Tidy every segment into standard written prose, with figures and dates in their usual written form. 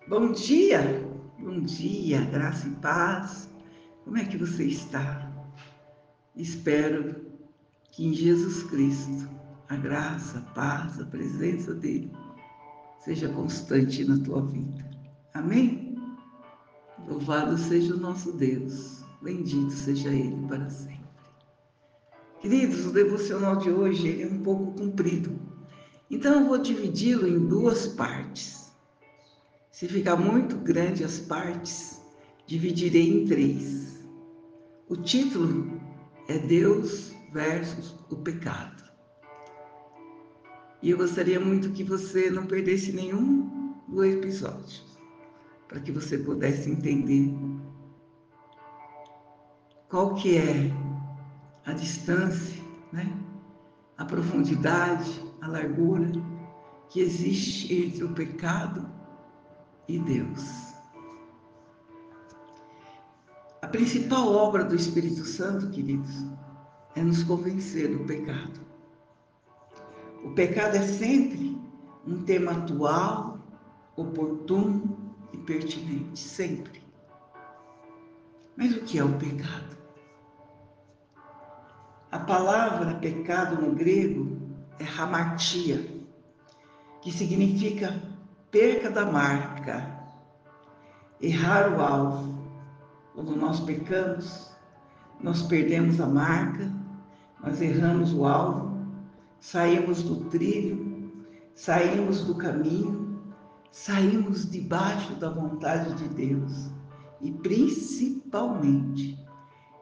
bom dia, graça e paz. Como é que você está? Espero que em Jesus Cristo a graça, a paz, a presença dele seja constante na tua vida. Amém? Louvado seja o nosso Deus, bendito seja ele para sempre. Queridos, o devocional de hoje ele é um pouco comprido, então eu vou dividi-lo em duas partes. Se ficar muito grande as partes, dividirei em três. O título é Deus versus o pecado. E eu gostaria muito que você não perdesse nenhum do episódio, para que você pudesse entender qual que é a distância, né? A profundidade, a largura que existe entre o pecado e Deus. A principal obra do Espírito Santo, queridos, é nos convencer do pecado. O pecado é sempre um tema atual, oportuno e pertinente, sempre. Mas o que é o pecado? A palavra pecado no grego é hamartia, que significa perca da marca, errar o alvo. Quando nós pecamos, nós perdemos a marca, nós erramos o alvo, saímos do trilho, saímos do caminho, saímos debaixo da vontade de Deus e principalmente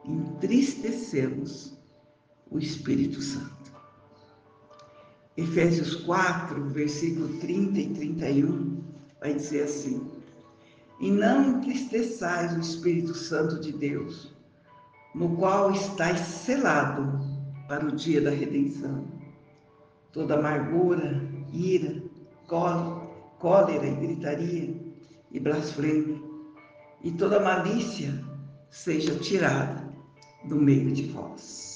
entristecemos o Espírito Santo. Efésios 4, versículo 30 e 31 vai dizer assim: e não entristeçais o Espírito Santo de Deus, no qual estáis selado para o dia da redenção. Toda amargura, ira, cólera e gritaria e blasfêmia e toda malícia seja tirada do meio de vós.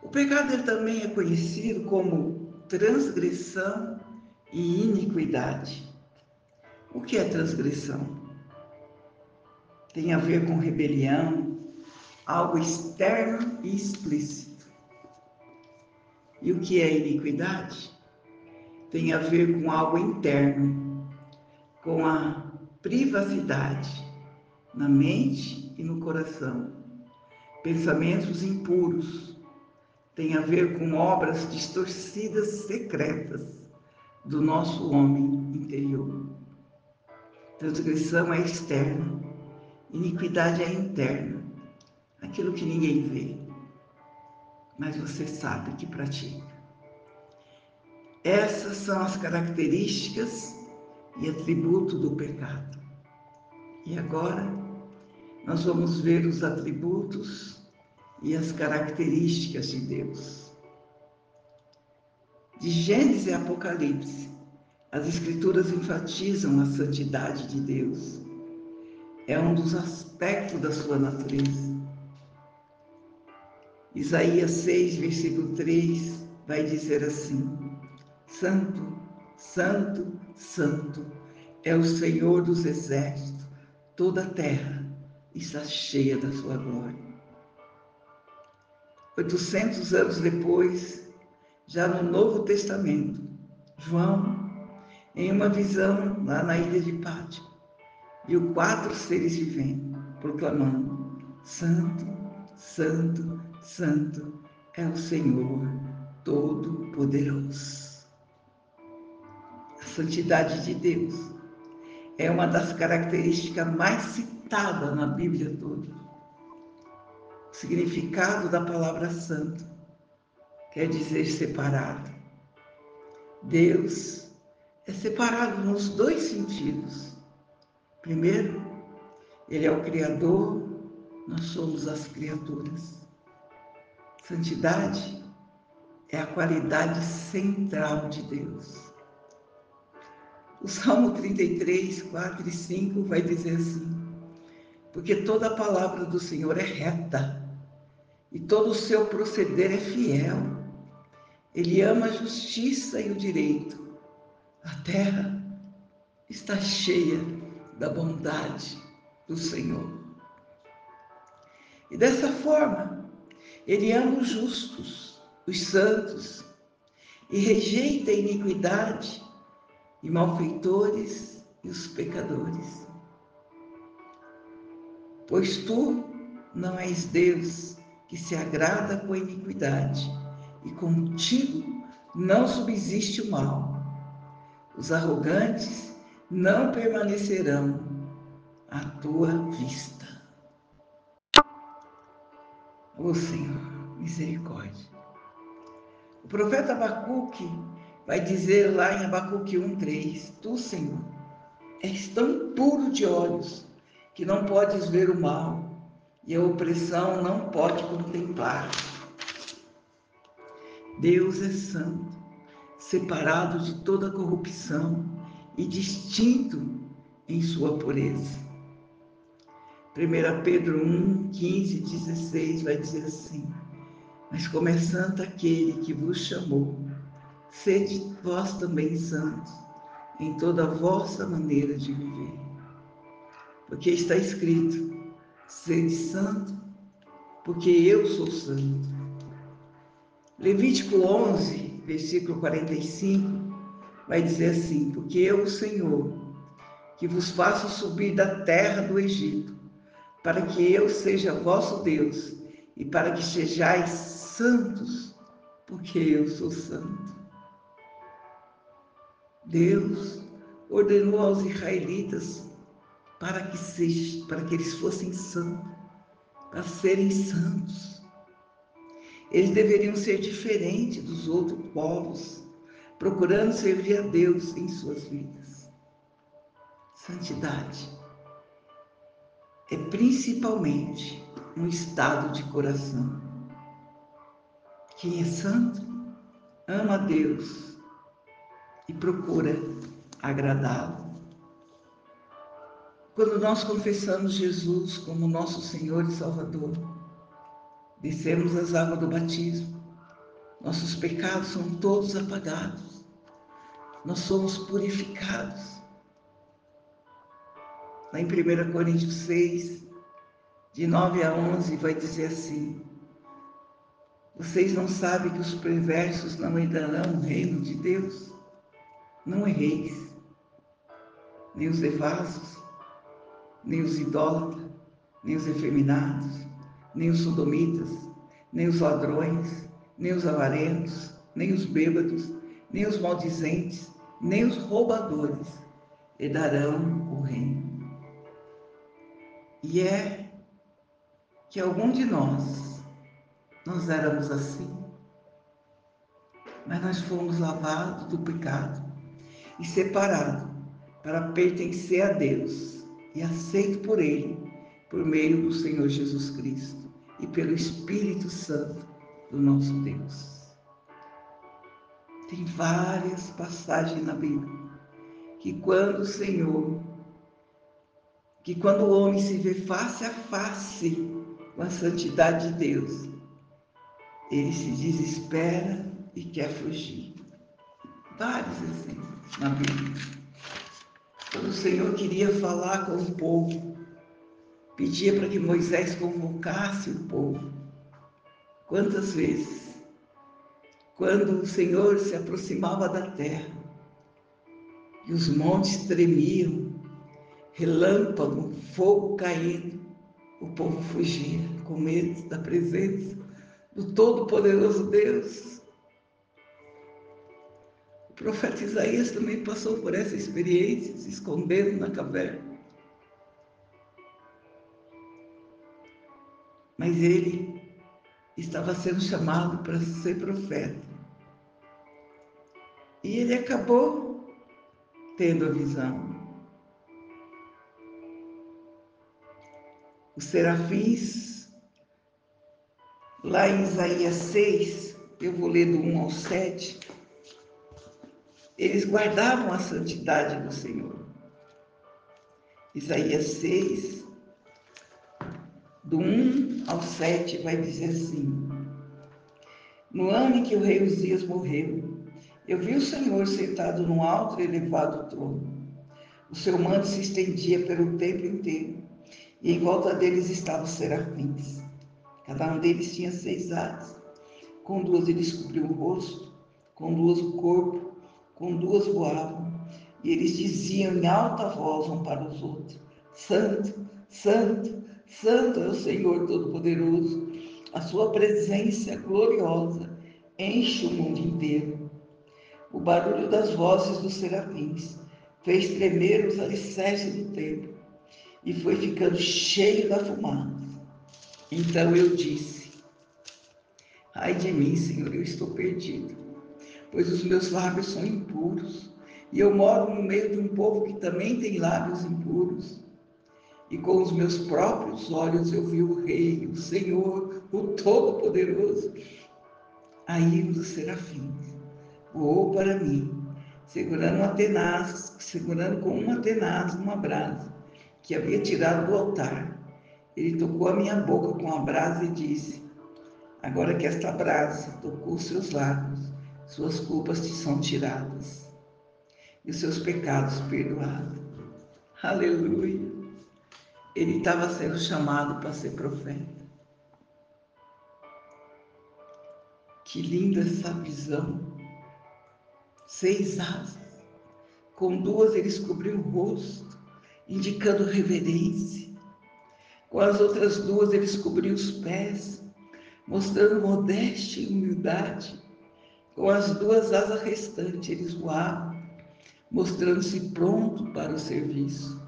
O pecado ele também é conhecido como transgressão e iniquidade. O que é transgressão? Tem a ver com rebelião, algo externo e explícito. E o que é iniquidade? Tem a ver com algo interno, com a privacidade na mente e no coração. Pensamentos impuros, tem a ver com obras distorcidas secretas do nosso homem interior. Transgressão é externa, iniquidade é interna, aquilo que ninguém vê, mas você sabe que pratica. Essas são as características e atributos do pecado. E agora nós vamos ver os atributos e as características de Deus. De Gênesis e Apocalipse, as Escrituras enfatizam a santidade de Deus. É um dos aspectos da sua natureza. Isaías 6, versículo 3, vai dizer assim: Santo, Santo, Santo é o Senhor dos exércitos, toda a terra está cheia da sua glória. 800 anos depois, já no Novo Testamento, João, em uma visão lá na ilha de Pátimo, viu 4 seres viventes proclamando: Santo, Santo, Santo é o Senhor Todo-Poderoso. A santidade de Deus é uma das características mais citadas na Bíblia toda. O significado da palavra santo quer dizer separado. Deus é separado nos dois sentidos. Primeiro, Ele é o Criador, nós somos as criaturas. Santidade é a qualidade central de Deus. O Salmo 33, 4 e 5 vai dizer assim: porque toda a palavra do Senhor é reta e todo o seu proceder é fiel. Ele ama a justiça e o direito. A terra está cheia da bondade do Senhor. E dessa forma, Ele ama os justos, os santos, e rejeita a iniquidade e malfeitores e os pecadores. Pois tu não és Deus que se agrada com a iniquidade, e contigo não subsiste o mal. Os arrogantes não permanecerão à tua vista. Ó Senhor, misericórdia. O profeta Abacuque vai dizer lá em Abacuque 1:3, tu, Senhor, és tão puro de olhos que não podes ver o mal, e a opressão não pode contemplar. Deus é santo, separado de toda corrupção e distinto em sua pureza. 1 Pedro 1:15-16 vai dizer assim, mas como é santo aquele que vos chamou, sede vós também santos em toda a vossa maneira de viver. Porque está escrito, sede santo, porque eu sou santo. Levítico 11, versículo 45, vai dizer assim, porque eu, o Senhor, que vos faço subir da terra do Egito, para que eu seja vosso Deus, e para que sejais santos, porque eu sou santo. Deus ordenou aos israelitas para que eles fossem santos, para serem santos. Eles deveriam ser diferentes dos outros povos, procurando servir a Deus em suas vidas. Santidade é principalmente um estado de coração. Quem é santo ama a Deus e procura agradá-lo. Quando nós confessamos Jesus como nosso Senhor e Salvador, descemos as águas do batismo, nossos pecados são todos apagados, nós somos purificados. Lá em 1 Coríntios 6, de 9 a 11, vai dizer assim, vocês não sabem que os perversos não herdarão o reino de Deus? Não erreis, nem os devasos, nem os idólatras, nem os efeminados, nem os sodomitas, nem os ladrões, nem os avarentos, nem os bêbados, nem os maldizentes, nem os roubadores herdarão o reino. E é que algum de nós éramos assim, mas nós fomos lavados do pecado e separados para pertencer a Deus e aceito por Ele, por meio do Senhor Jesus Cristo e pelo Espírito Santo do nosso Deus. Tem várias passagens na Bíblia que quando o homem se vê face a face com a santidade de Deus, ele se desespera e quer fugir. Vários exemplos na Bíblia. Quando o Senhor queria falar com o povo, pedia para que Moisés convocasse o povo. Quantas vezes, quando o Senhor se aproximava da terra, e os montes tremiam, relâmpago, fogo caindo, o povo fugia com medo da presença do Todo-Poderoso Deus. O profeta Isaías também passou por essa experiência, se escondendo na caverna. Mas ele estava sendo chamado para ser profeta. E ele acabou tendo a visão. Os serafins, lá em Isaías 6, eu vou ler do 1 ao 7, eles guardavam a santidade do Senhor. Isaías 6, do 1 ao 7, vai dizer assim, no ano em que o rei Uzias morreu, eu vi o Senhor sentado num alto e elevado trono. O seu manto se estendia pelo templo inteiro, e em volta deles estavam os serafins. Cada um deles tinha 6 asas. Com 2 eles cobriam o rosto, com 2 o corpo, com 2 voavam. E eles diziam em alta voz um para os outros: Santo, Santo, Santo é o Senhor Todo-Poderoso. A sua presença gloriosa enche o mundo inteiro. O barulho das vozes dos serafins fez tremer os alicerces do templo e foi ficando cheio da fumaça. Então eu disse: Ai de mim, Senhor, eu estou perdido, pois os meus lábios são impuros, e eu moro no meio de um povo que também tem lábios impuros. E com os meus próprios olhos eu vi o Rei, o Senhor, o Todo-Poderoso. Aí um dos serafins voou para mim, segurando com uma tenaz uma brasa que havia tirado do altar. Ele tocou a minha boca com a brasa e disse: Agora que esta brasa tocou seus lábios, suas culpas te são tiradas e os seus pecados perdoados. Aleluia! Ele estava sendo chamado para ser profeta. Que linda essa visão! 6 asas. Com 2 eles cobriam o rosto, indicando reverência. Com as outras 2 eles cobriam os pés, mostrando modéstia e humildade. Com as 2 asas restantes eles voavam, mostrando-se pronto para o serviço.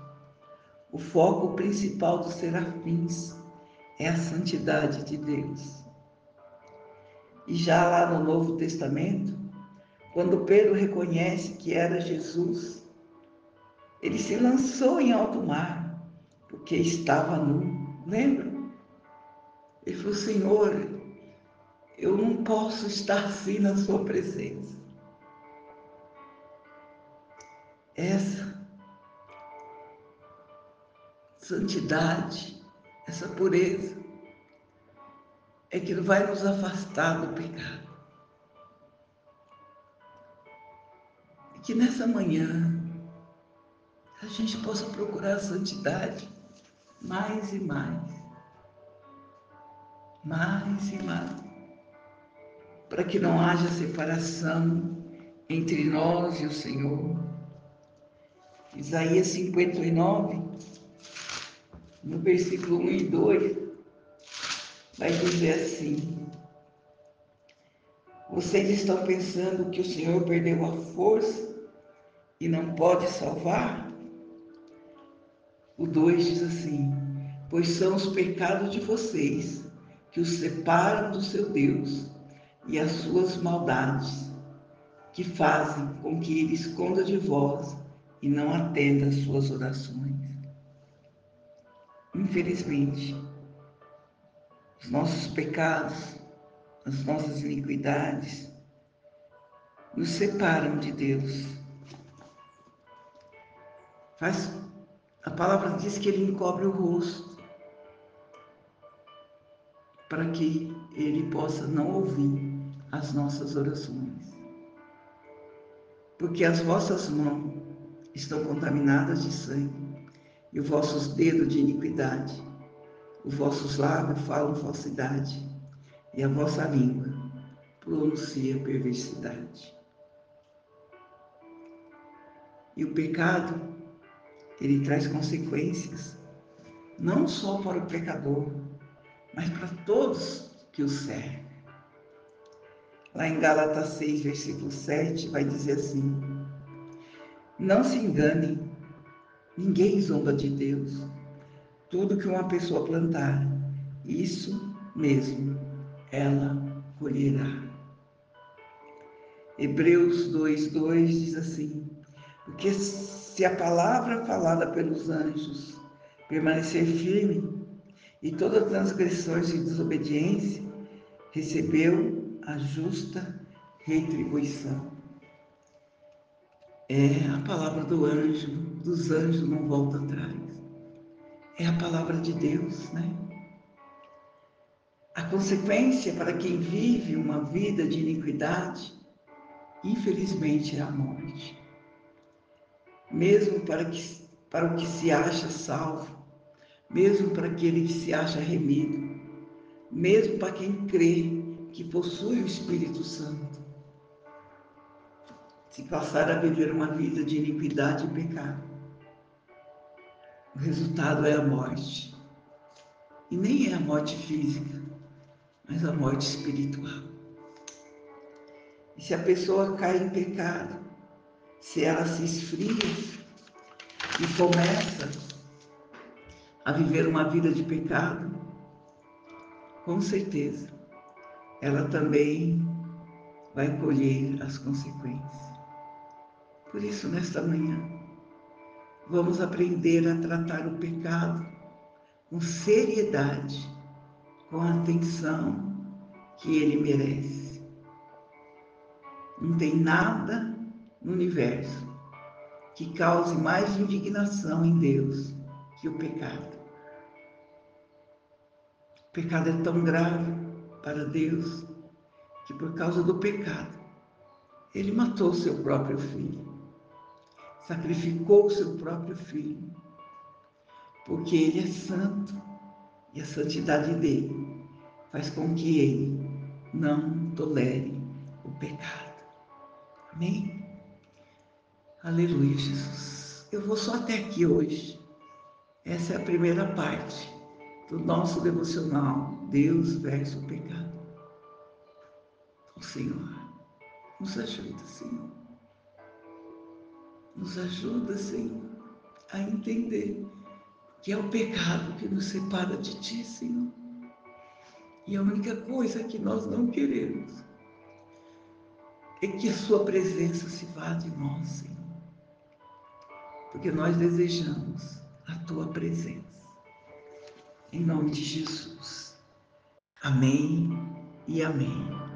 O foco principal dos serafins é a santidade de Deus. E já lá no Novo Testamento, quando Pedro reconhece que era Jesus, ele se lançou em alto mar, porque estava nu. Lembra? Ele falou: Senhor, eu não posso estar assim na sua presença. Essa santidade, essa pureza, é que vai nos afastar do pecado. E que nessa manhã a gente possa procurar a santidade mais e mais, mais e mais, para que não haja separação entre nós e o Senhor. Isaías 59, no versículo 1 e 2, vai dizer assim: Vocês estão pensando que o Senhor perdeu a força e não pode salvar? O 2 diz assim: Pois são os pecados de vocês que os separam do seu Deus e as suas maldades, que fazem com que ele esconda de vós e não atenda às suas orações. Infelizmente, os nossos pecados, as nossas iniquidades, nos separam de Deus. A palavra diz que ele encobre o rosto para que ele possa não ouvir as nossas orações. Porque as vossas mãos estão contaminadas de sangue e os vossos dedos de iniquidade. Os vossos lábios falam falsidade e a vossa língua pronuncia perversidade. E o pecado, ele traz consequências não só para o pecador, mas para todos que o servem. Lá em Gálatas 6, versículo 7, vai dizer assim: Não se engane, ninguém zomba de Deus. Tudo que uma pessoa plantar, isso mesmo ela colherá. Hebreus 2:2 diz assim: Porque se a palavra falada pelos anjos permanecer firme, e toda transgressões e desobediência recebeu a justa retribuição. A palavra dos anjos não volta atrás. É a palavra de Deus, né? A consequência para quem vive uma vida de iniquidade, infelizmente, é a morte. mesmo para o que se acha salvo, mesmo para aquele que se acha remido, mesmo para quem crê que possui o Espírito Santo. Se passar a viver uma vida de iniquidade e pecado, o resultado é a morte. E nem é a morte física, mas a morte espiritual. E se a pessoa cai em pecado, se ela se esfria e começa a viver uma vida de pecado, com certeza, ela também vai colher as consequências. Por isso, nesta manhã, vamos aprender a tratar o pecado com seriedade, com a atenção que ele merece. Não tem nada no universo que cause mais indignação em Deus que o pecado. O pecado é tão grave para Deus que, por causa do pecado, ele matou seu próprio filho, sacrificou seu próprio filho, porque ele é santo e a santidade dele faz com que ele não tolere o pecado. Amém? Aleluia, Jesus. Eu vou só até aqui hoje. Essa é a primeira parte do nosso devocional, Deus versus o pecado. O Senhor, nos ajuda, Senhor. Nos ajuda, Senhor, a entender que é o pecado que nos separa de Ti, Senhor. E a única coisa que nós não queremos é que a Sua presença se vá de nós, Senhor. Porque nós desejamos a Tua presença. Em nome de Jesus. Amém e amém.